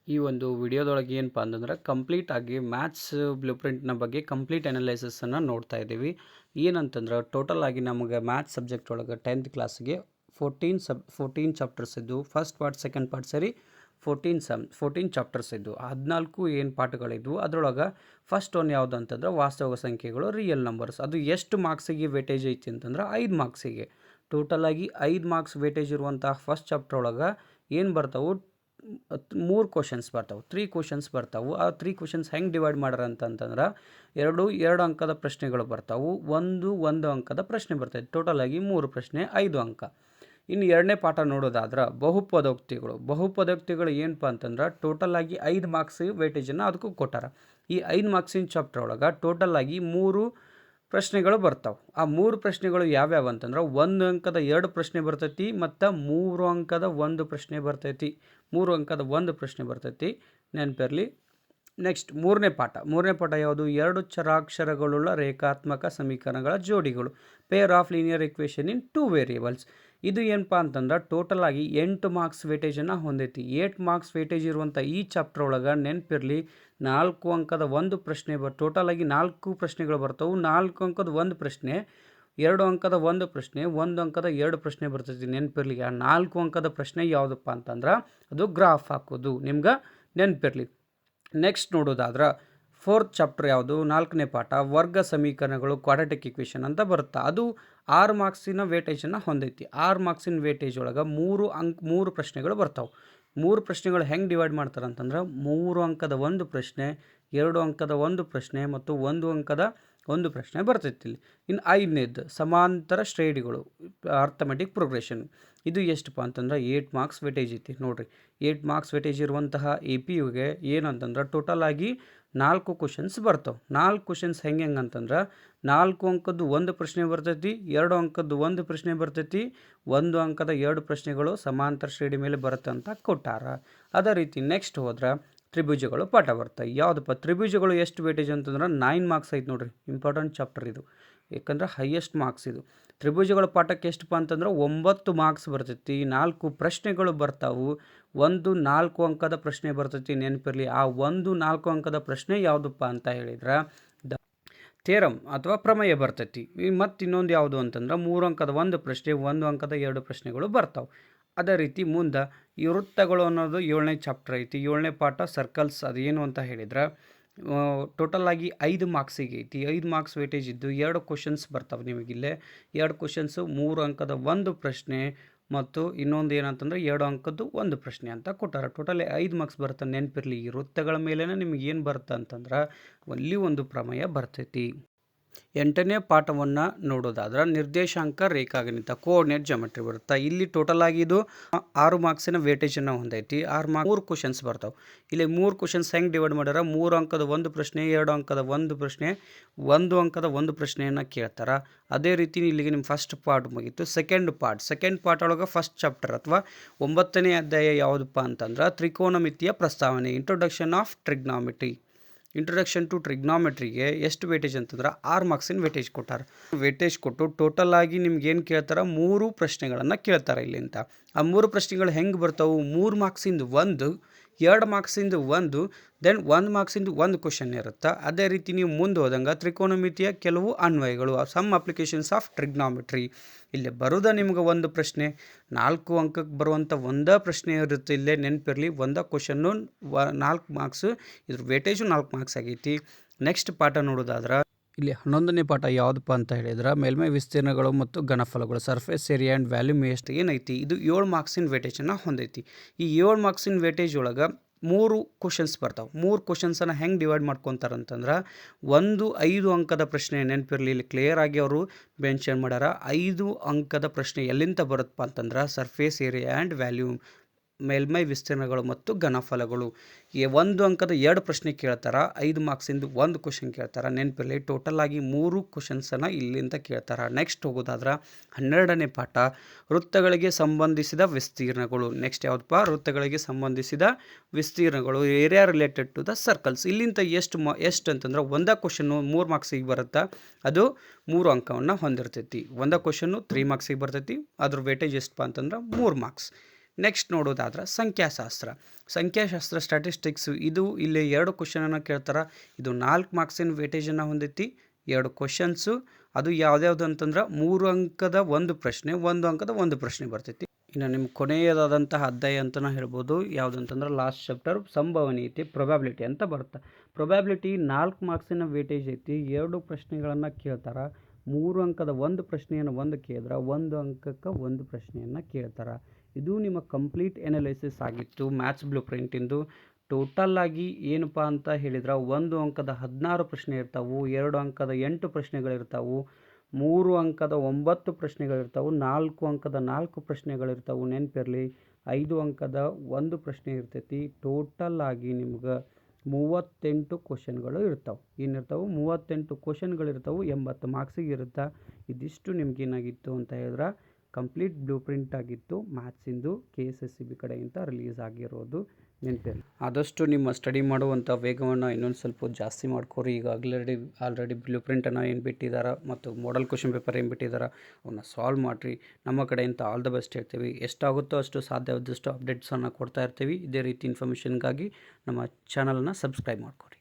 ಈ ಒಂದು ವಿಡಿಯೋದೊಳಗೆ ಏನಪ್ಪ ಅಂತಂದ್ರೆ ಕಂಪ್ಲೀಟ್ ಆಗಿ ಮ್ಯಾಥ್ಸ್ ಬ್ಲೂಪ್ರಿಂಟ್ನ ಬಗ್ಗೆ ಕಂಪ್ಲೀಟ್ ಅನಾಲಿಸಿಸನ್ನು ನೋಡ್ತಾ ಇದ್ದೀವಿ. ಏನಂತಂದ್ರೆ ಟೋಟಲ್ ಆಗಿ ನಮಗೆ ಮ್ಯಾಥ್ಸ್ ಸಬ್ಜೆಕ್ಟ್ ಒಳಗೆ 10th ಕ್ಲಾಸ್ಗೆ 14 ಚಾಪ್ಟರ್ಸ್ ಇದ್ದು. ಫಸ್ಟ್ ಪಾರ್ಟ್ ಸೆಕೆಂಡ್ ಪಾರ್ಟ್ ಸೇರಿ 14 ಚಾಪ್ಟರ್ಸ್ ಇದ್ದು. 14 ಏನು ಪಾಠಗಳಿದ್ವು. ಅದರೊಳಗೆ ಫಸ್ಟ್ ಒನ್ ಯಾವುದು ಅಂತಂದ್ರೆ ವಾಸ್ತವ ಸಂಖ್ಯೆಗಳು, ರಿಯಲ್ ನಂಬರ್ಸ್. ಅದು ಎಷ್ಟು ಮಾರ್ಕ್ಸಿಗೆ ವೇಟೇಜ್ ಐತಿ ಅಂತಂದ್ರೆ 5 ಮಾರ್ಕ್ಸಿಗೆ. ಟೋಟಲ್ ಆಗಿ 5 ಮಾರ್ಕ್ಸ್ ವೇಟೇಜ್ ಇರುವಂಥ ಫಸ್ಟ್ ಚಾಪ್ಟರ್ ಒಳಗೆ ಏನು ಬರ್ತಾವೆ, 3 ಕ್ವಶನ್ಸ್ ಬರ್ತಾವೆ, 3 ಕ್ವಶನ್ಸ್ ಬರ್ತಾವೆ. ಆ 3 ಕ್ವಶನ್ಸ್ ಹೆಂಗೆ ಡಿವೈಡ್ ಮಾಡ್ಯಾರ ಅಂತಂದ್ರೆ ಎರಡು ಅಂಕದ ಪ್ರಶ್ನೆಗಳು ಬರ್ತಾವೆ, ಒಂದು ಅಂಕದ ಪ್ರಶ್ನೆ ಬರ್ತೈತೆ. ಟೋಟಲ್ ಆಗಿ 3 ಪ್ರಶ್ನೆ 5 ಅಂಕ. ಇನ್ನು ಎರಡನೇ ಪಾಠ ನೋಡೋದಾದ್ರೆ ಬಹುಪದೋಕ್ತಿಗಳು ಏನಪ್ಪ ಅಂತಂದ್ರೆ ಟೋಟಲ್ ಆಗಿ 5 ಮಾರ್ಕ್ಸ್ ವೇಟೇಜನ್ನು ಅದಕ್ಕೂ ಕೊಟ್ಟಾರ. ಈ 5 ಮಾರ್ಕ್ಸಿನ ಚಾಪ್ಟರ್ ಒಳಗೆ ಟೋಟಲ್ ಆಗಿ 3 ಪ್ರಶ್ನೆಗಳು ಬರ್ತಾವೆ. ಆ 3 ಪ್ರಶ್ನೆಗಳು ಯಾವ್ಯಾವ ಅಂತಂದ್ರೆ 1 ಅಂಕದ 2 ಪ್ರಶ್ನೆ ಬರ್ತೈತಿ ಮತ್ತು 3 ಅಂಕದ 1 ಪ್ರಶ್ನೆ ಬರ್ತೈತಿ. 3 ಅಂಕದ 1 ಪ್ರಶ್ನೆ ಬರ್ತೈತಿ, ನೆನಪಿರಲಿ. ನೆಕ್ಸ್ಟ್ ಮೂರನೇ ಪಾಠ ಯಾವುದು? 2 ಚರಾಕ್ಷರಗಳುಳ್ಳ ರೇಖಾತ್ಮಕ ಸಮೀಕರಣಗಳ ಜೋಡಿಗಳು, pair of linear equation in 2 variables. ಇದು ಏನಪ್ಪ ಅಂತಂದ್ರೆ ಟೋಟಲ್ ಆಗಿ 8 ಮಾರ್ಕ್ಸ್ ವೇಟೇಜನ್ನು ಹೊಂದೈತಿ. 8 ಮಾರ್ಕ್ಸ್ ವೇಟೇಜ್ ಇರುವಂಥ ಈ ಚಾಪ್ಟರ್ ಒಳಗೆ ನೆನಪಿರಲಿ 4 ಅಂಕದ 1 ಪ್ರಶ್ನೆ ಟೋಟಲ್ ಆಗಿ 4 ಪ್ರಶ್ನೆಗಳು ಬರ್ತವೆ. 4 ಅಂಕದ 1 ಪ್ರಶ್ನೆ, 2 ಅಂಕದ 1 ಪ್ರಶ್ನೆ, 1 ಅಂಕದ 2 ಪ್ರಶ್ನೆ ಬರ್ತೈತಿ. ನೆನಪಿರಲಿ ಆ 4 ಅಂಕದ ಪ್ರಶ್ನೆ ಯಾವುದಪ್ಪ ಅಂತಂದ್ರೆ ಅದು ಗ್ರಾಫ್ ಹಾಕೋದು, ನಿಮ್ಗೆ ನೆನಪಿರಲಿ. ನೆಕ್ಸ್ಟ್ ನೋಡೋದಾದ್ರೆ 4th ಚಾಪ್ಟರ್ ಯಾವುದು? 4ನೇ ಪಾಠ ವರ್ಗ ಸಮೀಕರಣಗಳು, ಕ್ವಾಡ್ರಾಟಿಕ್ ಇಕ್ವೇಷನ್ ಅಂತ ಬರುತ್ತೆ. ಅದು 6 ಮಾರ್ಕ್ಸಿನ ವೇಟೇಜನ್ನು ಹೊಂದೈತಿ. 6 ಮಾರ್ಕ್ಸಿನ ವೇಟೇಜ್ ಒಳಗೆ 3 ಪ್ರಶ್ನೆಗಳು ಬರ್ತಾವೆ. 3 ಪ್ರಶ್ನೆಗಳು ಹೆಂಗೆ ಡಿವೈಡ್ ಮಾಡ್ತಾರೆ ಅಂತಂದ್ರೆ 3 ಅಂಕದ 1 ಪ್ರಶ್ನೆ, 2 ಅಂಕದ 1 ಪ್ರಶ್ನೆ ಮತ್ತು 1 ಅಂಕದ 1 ಪ್ರಶ್ನೆ ಬರ್ತೈತಿ ಇಲ್ಲಿ. ಇನ್ನು 5ನೇದು ಸಮಾಂತರ ಶ್ರೇಣಿಗಳು, ಅರ್ಥಮೆಟಿಕ್ ಪ್ರೋಗ್ರೆಷನ್. ಇದು ಎಷ್ಟಪ್ಪ ಅಂತಂದ್ರೆ 8 ಮಾರ್ಕ್ಸ್ ವೇಟೇಜ್ ಐತಿ. ನೋಡಿರಿ 8 ಮಾರ್ಕ್ಸ್ ವೇಟೇಜ್ ಇರುವಂತಹ AP-ಯುಗೆ ಏನಂತಂದ್ರೆ ಟೋಟಲ್ ಆಗಿ 4 ಕ್ವಶನ್ಸ್ ಬರ್ತಾವೆ. 4 ಕ್ವಶನ್ಸ್ ಹೆಂಗೆ ಅಂತಂದ್ರೆ 4 ಅಂಕದ್ದು 1 ಪ್ರಶ್ನೆ ಬರ್ತೈತಿ, 2 ಅಂಕದ್ದು 1 ಪ್ರಶ್ನೆ ಬರ್ತೈತಿ, 1 ಅಂಕದ 2 ಪ್ರಶ್ನೆಗಳು ಸಮಾಂತರ ಶ್ರೇಣಿ ಮೇಲೆ ಬರುತ್ತೆ ಅಂತ ಕೊಟ್ಟಾರ. ಅದೇ ರೀತಿ ನೆಕ್ಸ್ಟ್ ಹೋದ್ರೆ ತ್ರಿಭುಜಗಳು ಪಾಠ ಬರ್ತಾವೆ. ಯಾವುದಪ್ಪ ತ್ರಿಭುಜಗಳು ಎಷ್ಟು ವೇಟೇಜ್ ಅಂತಂದ್ರೆ 9 ಮಾರ್ಕ್ಸ್ ಐತೆ ನೋಡ್ರಿ. ಇಂಪಾರ್ಟೆಂಟ್ ಚಾಪ್ಟರ್ ಇದು, ಯಾಕಂದ್ರೆ ಹೈಯೆಸ್ಟ್ ಮಾರ್ಕ್ಸ್ ಇದು. ತ್ರಿಭುಜಗಳ ಪಾಠಕ್ಕೆ ಎಷ್ಟಪ್ಪ ಅಂತಂದ್ರೆ 9 ಮಾರ್ಕ್ಸ್ ಬರ್ತೈತಿ. 4 ಪ್ರಶ್ನೆಗಳು ಬರ್ತಾವೆ. 4 ಅಂಕದ ಪ್ರಶ್ನೆ ಬರ್ತೈತಿ, ನೆನಪಿರಲಿ. ಆ 4 ಅಂಕದ ಪ್ರಶ್ನೆ ಯಾವುದಪ್ಪ ಅಂತ ಹೇಳಿದ್ರೆ ಥಿಯರಮ್ ಅಥವಾ ಪ್ರಮೇಯ ಬರ್ತೈತಿ. ಮತ್ತು ಇನ್ನೊಂದು ಯಾವುದು ಅಂತಂದ್ರೆ 3 ಅಂಕದ 1 ಪ್ರಶ್ನೆ, 1 ಅಂಕದ 2 ಪ್ರಶ್ನೆಗಳು ಬರ್ತಾವೆ. ಅದೇ ರೀತಿ ಮುಂದೆ ಈ ವೃತ್ತಗಳು ಅನ್ನೋದು 7ನೇ ಚಾಪ್ಟರ್ ಐತಿ. 7ನೇ ಪಾಠ ಸರ್ಕಲ್ಸ್. ಅದು ಏನು ಅಂತ ಹೇಳಿದ್ರೆ ಟೋಟಲ್ ಆಗಿ 5 ಮಾರ್ಕ್ಸಿಗೆ ಐತಿ. 5 ಮಾರ್ಕ್ಸ್ ವೇಟೇಜ್ ಇದ್ದು 2 ಕ್ವಶನ್ಸ್ ಬರ್ತಾವೆ ನಿಮಗಿಲ್ಲೇ. 2 ಕ್ವಶನ್ಸು 3 ಅಂಕದ 1 ಪ್ರಶ್ನೆ ಮತ್ತು ಇನ್ನೊಂದು ಏನಂತಂದ್ರೆ 2 ಅಂಕದ್ದು 1 ಪ್ರಶ್ನೆ ಅಂತ ಕೊಟ್ಟಾರ. ಟೋಟಲಿ 5 ಮಾರ್ಕ್ಸ್ ಬರುತ್ತೆ. ನೆನಪಿರಲಿ ಈ ವೃತ್ತಗಳ ಮೇಲೇ ನಿಮಗೆ ಏನು ಬರುತ್ತೆ ಅಂತಂದ್ರೆ ಅಲ್ಲಿ ಒಂದು ಪ್ರಮೇಯ ಬರ್ತೈತಿ. 8ನೇ ಪಾಠವನ್ನು ನೋಡೋದಾದ್ರೆ ನಿರ್ದೇಶಾಂಕ ರೇಖಾಗಣಿತ, ಕೋಆರ್ಡಿನೇಟ್ ಜಾಮೆಟ್ರಿ ಬರುತ್ತೆ. ಇಲ್ಲಿ ಟೋಟಲ್ ಆಗಿ ಇದು 6 ಮಾರ್ಕ್ಸಿನ ವೇಟೇಜನ್ನು ಹೊಂದೈತಿ. 3 ಕ್ವಶನ್ಸ್ ಬರ್ತಾವೆ. ಇಲ್ಲಿ 3 ಕ್ವಶನ್ಸ್ ಹೆಂಗೆ ಡಿವೈಡ್ ಮಾಡ್ಯಾರ? 3 ಅಂಕದ 1 ಪ್ರಶ್ನೆ, 2 ಅಂಕದ 1 ಪ್ರಶ್ನೆ, 1 ಅಂಕದ 1 ಪ್ರಶ್ನೆಯನ್ನು ಕೇಳ್ತಾರೆ. ಅದೇ ರೀತಿ ಇಲ್ಲಿಗೆ ನಿಮ್ಮ ಫಸ್ಟ್ ಪಾರ್ಟ್ ಮುಗೀತು. ಸೆಕೆಂಡ್ ಪಾರ್ಟ್ ಒಳಗೆ ಫಸ್ಟ್ ಚಾಪ್ಟರ್ ಅಥವಾ 9ನೇ ಅಧ್ಯಾಯ ಯಾವುದಪ್ಪ ಅಂತಂದ್ರೆ ತ್ರಿಕೋನಮಿತಿಯ ಪ್ರಸ್ತಾವನೆ, ಇಂಟ್ರೊಡಕ್ಷನ್ ಟು ಟ್ರಿಗ್ನಾಮೆಟ್ರಿಗೆ ಎಷ್ಟು ವೇಟೇಜ್ ಅಂತಂದ್ರೆ 6 ಮಾರ್ಕ್ಸಿನ ವೇಟೇಜ್ ಕೊಟ್ಟು ಟೋಟಲ್ ಆಗಿ ನಿಮ್ಗೆ ಏನು ಕೇಳ್ತಾರೆ? 3 ಪ್ರಶ್ನೆಗಳನ್ನು ಕೇಳ್ತಾರೆ ಇಲ್ಲಿಂದ. ಆ 3 ಪ್ರಶ್ನೆಗಳು ಹೆಂಗೆ ಬರ್ತಾವೆ? 3 ಮಾರ್ಕ್ಸಿಂದು 1, 2 ಮಾರ್ಕ್ಸಿಂದು 1, ದೆನ್ 1 ಮಾರ್ಕ್ಸಿಂದು 1 ಕ್ವಶನ್ ಇರುತ್ತೆ. ಅದೇ ರೀತಿ ನೀವು ಮುಂದೆ ಹೋದಂಗೆ ತ್ರಿಕೋನಮಿತಿಯ ಕೆಲವು ಅನ್ವಯಗಳು, ಸಮ್ ಅಪ್ಲಿಕೇಶನ್ಸ್ ಆಫ್ ಟ್ರಿಗ್ನಾಮೆಟ್ರಿ. ಇಲ್ಲಿ ಬರೋದ ನಿಮ್ಗೆ 1 ಪ್ರಶ್ನೆ, 4 ಅಂಕಕ್ಕೆ ಬರುವಂಥ ಒಂದೇ ಪ್ರಶ್ನೆ ಇರುತ್ತೆ. ಇಲ್ಲೇ ನೆನಪಿರಲಿ, ಒಂದೇ ಕ್ವಶನ್ನು 4 ಮಾರ್ಕ್ಸು, ಇದ್ರ ವೇಟೇಜು 4 ಮಾರ್ಕ್ಸ್ ಆಗೈತಿ. ನೆಕ್ಸ್ಟ್ ಪಾಠ ನೋಡೋದಾದ್ರೆ ಇಲ್ಲಿ 11ನೇ ಪಾಠ ಯಾವುದಪ್ಪ ಅಂತ ಹೇಳಿದ್ರೆ ಮೇಲ್ಮೈ ವಿಸ್ತೀರ್ಣಗಳು ಮತ್ತು ಘನಫಲಗಳು, ಸರ್ಫೇಸ್ ಏರಿಯಾ ಆ್ಯಂಡ್ ವ್ಯಾಲ್ಯೂಮ್ ಎಷ್ಟು ಏನೈತಿ. ಇದು 7 ಮಾರ್ಕ್ಸಿನ ವೇಟೇಜನ್ನು ಹೊಂದೈತಿ. ಈ 7 ಮಾರ್ಕ್ಸಿನ ವೇಟೇಜ್ ಒಳಗೆ 3 ಕ್ವಶನ್ಸ್ ಬರ್ತಾವೆ. 3 ಕ್ವಶನ್ಸನ್ನು ಹೆಂಗೆ ಡಿವೈಡ್ ಮಾಡ್ಕೊತಾರಂತಂದ್ರೆ 5 ಅಂಕದ ಪ್ರಶ್ನೆ. ನೆನಪಿರಲಿ, ಇಲ್ಲಿ ಕ್ಲಿಯರ್ ಆಗಿ ಅವರು ಮೆನ್ಷನ್ ಮಾಡ್ಯಾರ. 5 ಅಂಕದ ಪ್ರಶ್ನೆ ಎಲ್ಲಿಂದ ಬರುತ್ತಪ್ಪ ಅಂತಂದ್ರೆ ಸರ್ಫೇಸ್ ಏರಿಯಾ ಆ್ಯಂಡ್ ವ್ಯಾಲ್ಯೂಮ್, ಮೇಲ್ಮೈ ವಿಸ್ತೀರ್ಣಗಳು ಮತ್ತು ಘನಫಲಗಳು. 1 ಅಂಕದ 2 ಪ್ರಶ್ನೆ ಕೇಳ್ತಾರೆ. 5 ಮಾರ್ಕ್ಸಿಂದು 1 ಕ್ವಶನ್ ಕೇಳ್ತಾರೆ. ನೆನಪಿರಲಿ ಟೋಟಲ್ ಆಗಿ 3 ಕ್ವಶನ್ಸನ್ನು ಇಲ್ಲಿಂದ ಕೇಳ್ತಾರೆ. ನೆಕ್ಸ್ಟ್ ಹೋಗೋದಾದ್ರೆ 12ನೇ ಪಾಠ ವೃತ್ತಗಳಿಗೆ ಸಂಬಂಧಿಸಿದ ವಿಸ್ತೀರ್ಣಗಳು. ನೆಕ್ಸ್ಟ್ ಯಾವುದಪ್ಪ? ವೃತ್ತಗಳಿಗೆ ಸಂಬಂಧಿಸಿದ ವಿಸ್ತೀರ್ಣಗಳು, area related to the circles. ಇಲ್ಲಿಂದ ಎಷ್ಟು ಅಂತಂದ್ರೆ ಒಂದೇ ಕ್ವಶನ್ನು 3 ಮಾರ್ಕ್ಸಿಗೆ ಬರುತ್ತೆ. ಅದು 3 ಅಂಕವನ್ನು ಹೊಂದಿರ್ತೈತಿ. ಒಂದೇ ಕ್ವಶನ್ನು 3 ಮಾರ್ಕ್ಸಿಗೆ ಬರ್ತೈತಿ. ಅದ್ರ ವೇಟೇಜ್ ಎಷ್ಟಪ್ಪ ಅಂತಂದ್ರೆ 3 ಮಾರ್ಕ್ಸ್. ನೆಕ್ಸ್ಟ್ ನೋಡೋದಾದ್ರೆ ಸಂಖ್ಯಾಶಾಸ್ತ್ರ ಸ್ಟ್ಯಾಟಿಸ್ಟಿಕ್ಸ್ ಇದು ಇಲ್ಲಿ 2 ಕ್ವಶನನ್ನು ಕೇಳ್ತಾರೆ. ಇದು 4 ಮಾರ್ಕ್ಸಿನ ವೇಟೇಜನ್ನು ಹೊಂದೈತಿ. 2 ಕ್ವಶನ್ಸು, ಅದು ಯಾವ್ದ್ಯಾವ್ದು ಅಂತಂದ್ರೆ 3 ಅಂಕದ 1 ಪ್ರಶ್ನೆ, 1 ಅಂಕದ 1 ಪ್ರಶ್ನೆ ಬರ್ತೈತಿ. ಇನ್ನು ನಿಮ್ಮ ಕೊನೆಯದಾದಂತಹ ಅಧ್ಯಾಯ ಅಂತಲೇ ಹೇಳ್ಬೋದು. ಯಾವುದಂತಂದ್ರೆ ಲಾಸ್ಟ್ ಚಾಪ್ಟರ್ ಸಂಭವನೀಯತೆ, ಪ್ರೊಬ್ಯಾಬಿಲಿಟಿ ಅಂತ ಬರುತ್ತೆ. ಪ್ರೊಬ್ಯಾಬಿಲಿಟಿ 4 ಮಾರ್ಕ್ಸಿನ ವೇಟೇಜ್ ಐತಿ. 2 ಪ್ರಶ್ನೆಗಳನ್ನು ಕೇಳ್ತಾರೆ. 3 ಅಂಕದ 1 ಪ್ರಶ್ನೆಯನ್ನು 1 ಕೇಳಿದ್ರೆ 1 ಅಂಕಕ್ಕೆ 1 ಪ್ರಶ್ನೆಯನ್ನು ಕೇಳ್ತಾರೆ. ಇದು ನಿಮ್ಮ ಕಂಪ್ಲೀಟ್ ಎನಾಲಿಸಿಸ್ ಆಗಿತ್ತು ಮ್ಯಾಥ್ಸ್ ಬ್ಲೂ ಪ್ರಿಂಟಿಂದು. ಟೋಟಲ್ ಆಗಿ ಏನಪ್ಪ ಅಂತ ಹೇಳಿದ್ರೆ 1 ಅಂಕದ 16 ಪ್ರಶ್ನೆ ಇರ್ತಾವೆ, 2 ಅಂಕದ 8 ಪ್ರಶ್ನೆಗಳಿರ್ತಾವೆ, 3 ಅಂಕದ 9 ಪ್ರಶ್ನೆಗಳಿರ್ತಾವೆ, 4 ಅಂಕದ 4 ಪ್ರಶ್ನೆಗಳಿರ್ತಾವೆ. ನೆನಪಿರಲಿ, 5 ಅಂಕದ 1 ಪ್ರಶ್ನೆ ಇರ್ತೈತಿ. ಟೋಟಲ್ ಆಗಿ ನಿಮ್ಗೆ 38 ಕ್ವಶನ್ಗಳು ಇರ್ತಾವೆ. ಏನಿರ್ತಾವೆ? 38 ಕ್ವಶನ್ಗಳಿರ್ತಾವೆ. 80 ಮಾರ್ಕ್ಸಿಗೆ ಇರುತ್ತೆ. ಇದಿಷ್ಟು ನಿಮ್ಗೇನಾಗಿತ್ತು ಅಂತ ಹೇಳಿದ್ರೆ ಕಂಪ್ಲೀಟ್ ಬ್ಲೂ ಪ್ರಿಂಟ್ ಆಗಿತ್ತು ಮ್ಯಾಥ್ಸಿಂದು. KSSB ಕಡೆಯಿಂದ ರಿಲೀಸ್ ಆಗಿರೋದು. ನೆನಪಿರಲಿ, ಆದಷ್ಟು ನಿಮ್ಮ ಸ್ಟಡಿ ಮಾಡುವಂಥ ವೇಗವನ್ನು ಇನ್ನೊಂದು ಸ್ವಲ್ಪ ಜಾಸ್ತಿ ಮಾಡ್ಕೋರಿ. ಈಗ ಆಲ್ರೆಡಿ ಬ್ಲೂ ಪ್ರಿಂಟನ್ನು ಏನು ಬಿಟ್ಟಿದ್ದಾರೆ ಮತ್ತು ಮಾಡೆಲ್ ಕ್ವಶನ್ ಪೇಪರ್ ಏನು ಬಿಟ್ಟಿದ್ದಾರೆ ಅವನ್ನ ಸಾಲ್ವ್ ಮಾಡಿರಿ. ನಮ್ಮ ಕಡೆಯಿಂದ ಆಲ್ ದ ಬೆಸ್ಟ್ ಹೇಳ್ತೀವಿ. ಎಷ್ಟಾಗುತ್ತೋ ಅಷ್ಟು ಸಾಧ್ಯವಾದಷ್ಟು ಅಪ್ಡೇಟ್ಸನ್ನು ಕೊಡ್ತಾ ಇರ್ತೀವಿ. ಇದೇ ರೀತಿ ಇನ್ಫಾರ್ಮೇಷನ್ಗಾಗಿ ನಮ್ಮ ಚಾನಲನ್ನು ಸಬ್ಸ್ಕ್ರೈಬ್ ಮಾಡ್ಕೊರಿ.